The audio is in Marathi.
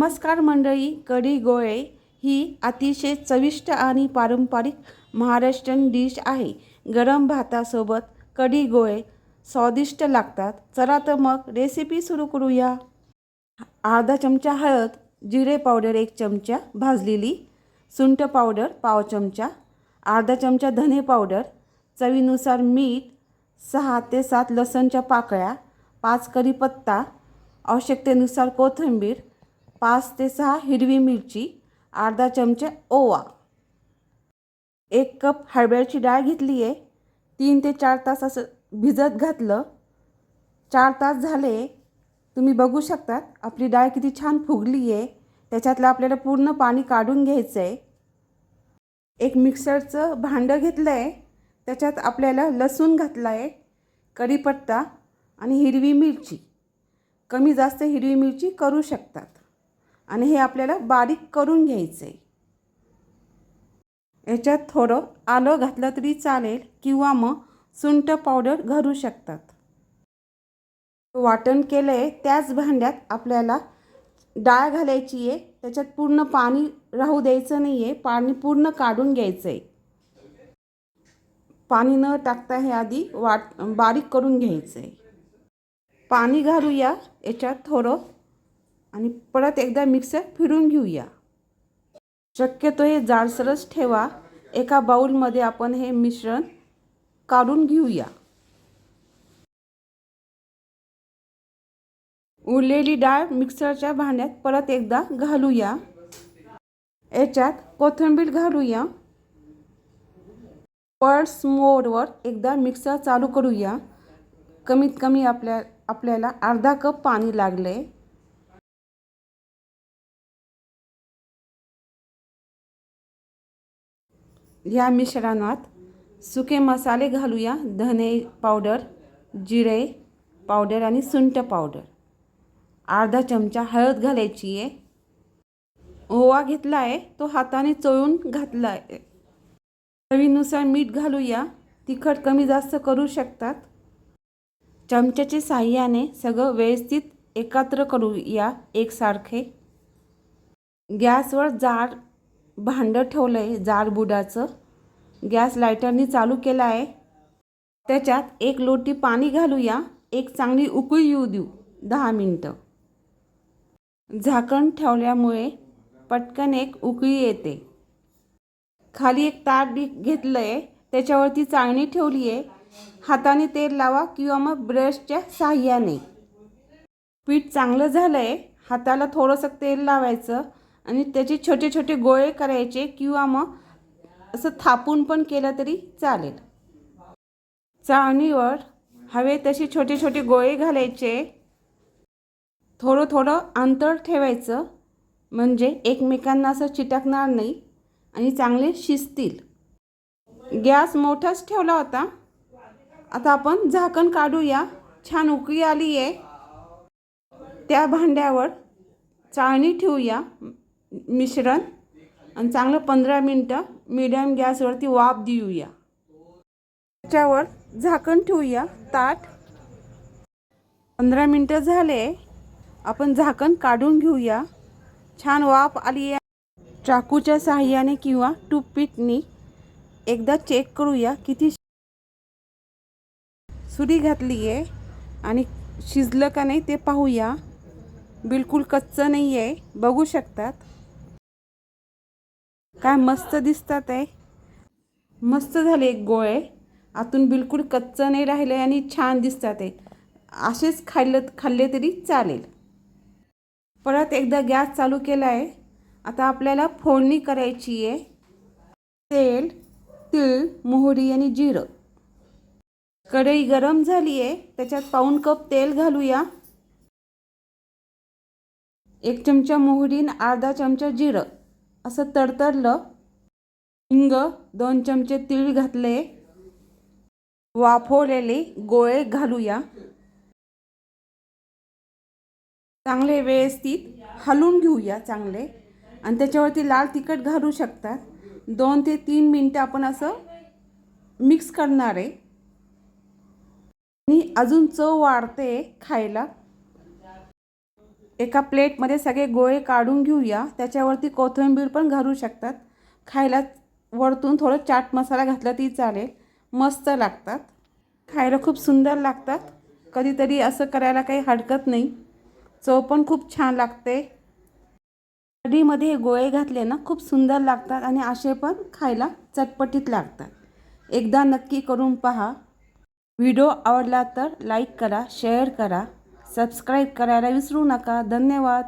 नमस्कार मंडळी, कढी गोळे ही अतिशय चविष्ट आणि पारंपरिक महाराष्ट्रीयन डिश आहे। गरम भातासोबत कढी गोळे स्वादिष्ट लागतात। चला तर मग रेसिपी सुरू करूया। अर्धा चमचा हळद, जिरे पावडर 1 चमचा भाजलेली, सुंठ पावडर पाव चमचा, अर्धा चमचा धने पावडर, चवीनुसार मीठ, 6 ते 7 लसणच्या पाकळ्या, 5 कढीपत्ता, आवश्यकतेनुसार कोथिंबीर, 5 ते 6 हिरवी मिरची, अर्धा चमचा ओवा, 1 कप हरभऱ्याची डाळ घेतली आहे। 3 ते 4 तास असं भिजत घातलं। 4 तास झाले, तुम्ही बघू शकता आपली डाळ किती छान फुगली आहे। त्याच्यातलं आपल्याला पूर्ण पाणी काढून घ्यायचं आहे। एक मिक्सरचं भांडं घेतलं आहे, त्याच्यात आपल्याला लसूण घातला आहे, कढीपत्ता आणि हिरवी मिरची, कमी जास्त हिरवी मिरची करू शकतात, आणि हे आपल्याला बारीक करून घ्यायचं आहे। याच्यात थोडं आलं घातलं तरी चालेल, किंवा मग सुंठ पावडर घालू शकतात। वाटण केलं आहे त्याच भांड्यात आपल्याला डाळ घालायची आहे। त्याच्यात पूर्ण पाणी राहू द्यायचं नाही आहे, पाणी पूर्ण काढून घ्यायचं आहे। पाणी न टाकता हे आधी बारीक करून घ्यायचं आहे। पाणी घालूया याच्यात थोडं, आणि परत एकदा मिक्सर फिरून घेऊया। शक्यतो हे जाडसरच ठेवा। एका बाउलमध्ये आपण हे मिश्रण काढून घेऊया। उरलेली डाळ मिक्सरच्या भांड्यात परत एकदा घालूया। याच्यात कोथिंबीर घालूया। पल्स मोडवर एकदा मिक्सर चालू करूया। कमीत कमी आपल्याला अर्धा कप पाणी लागले। या मिश्रणात सुके मसाले घालूया। धने पावडर, जिरे पावडर आणि सुंठ पावडर, अर्धा चमचा हळद घालायची आहे। ओवा घेतला आहे, तो हाताने चोळून घातला आहे। चवीनुसार मीठ घालूया। तिखट कमी जास्त करू शकतात। चमच्याच्या साहाय्याने सगळं व्यवस्थित एकत्र करूया एकसारखे। गॅसवर जाड भांडं ठेवलं आहे, जाड बुडाचं। गॅस लायटरनी चालू केला आहे। त्याच्यात 1 लोटी पाणी घालूया। एक चांगली उकळी येऊ देऊ 10 मिनिटं। झाकण ठेवल्यामुळे पटकन एक उकळी येते। खाली एक ताट घेतलं आहे, त्याच्यावरती चाळणी ठेवली आहे। हाताने तेल लावा किंवा मग ब्रशच्या साहाय्याने। पीठ चांगलं झालं आहे, हाताला थोडंसं तेल लावायचं आणि त्याचे छोटे छोटे गोळे करायचे, किंवा मग असं थापून पण केलं तरी चालेल। चाळणीवर हवे तसे छोटे छोटे गोळे घालायचे। थोडं थोडं अंतर ठेवायचं, म्हणजे एकमेकांना असं चिटकणार नाही आणि चांगले शिजतील। गॅस मोठाच ठेवला होता। आता आपण झाकण काढूया। छान उकळी आली आहे। त्या भांड्यावर चाळणी ठेवूया मिश्रण, आणि चांगलं 15 मिनिटं मीडियम गॅसवरती वाफ देऊया। त्याच्यावर झाकण ठेवूया ताट। 15 मिनिटं झाले, आपण झाकण काढून घेऊया। छान वाफ आली आहे। चाकूच्या साहाय्याने किंवा टूथपिकनी एकदा चेक करूया किती। सुरी घातली आहे आणि शिजलं का नाही ते पाहूया। बिलकुल कच्चं नाही आहे, बघू शकतात। काय मस्त दिसतात आहे। मस्त झाले गोळे, आतून बिलकुल कच्चं नाही राहिले आणि छान दिसतात आहे। असेच खाल्ले तरी चालेल। परत एकदा गॅस चालू केला आहे। आता आपल्याला फोडणी करायची आहे। तेल, तीळ, मोहरी आणि जिरं। कढई गरम झाली आहे, त्याच्यात पाऊण कप तेल घालूया। 1 चमचा मोहरी आणि अर्धा चमचा जिरं असं तडतडलं। हिंग, 2 चमचे तीळ घातले। वाफवलेले गोळे घालूया। चांगले व्यवस्थित हलवून घेऊया चांगले, आणि त्याच्यावरती लाल तिखट घालू शकतात। 2 ते 3 मिनिटं आपण असं मिक्स करणार आहे, आणि अजून चव वाढते खायला। एका प्लेटमध्ये सगळे गोळे काढून घेऊया. त्याच्यावरती कोथिंबीर पण घालू शकतात. खायला वरतून थोडं चाट मसाला घातला ती चालेल. मस्त लागतात. खायला खूप सुंदर लागतात. कधीतरी असं करायला काही हरकत नाही. चव पण खूप छान लागते. कढीमध्ये हे गोळे घातले ना खूप सुंदर लागतात आणि असे पण खायला चटपटीत लागतात. एकदा नक्की करून पहा. व्हिडिओ आवडला तर लाईक करा, शेअर करा, सबस्क्राईब करायला विसरू नका. धन्यवाद.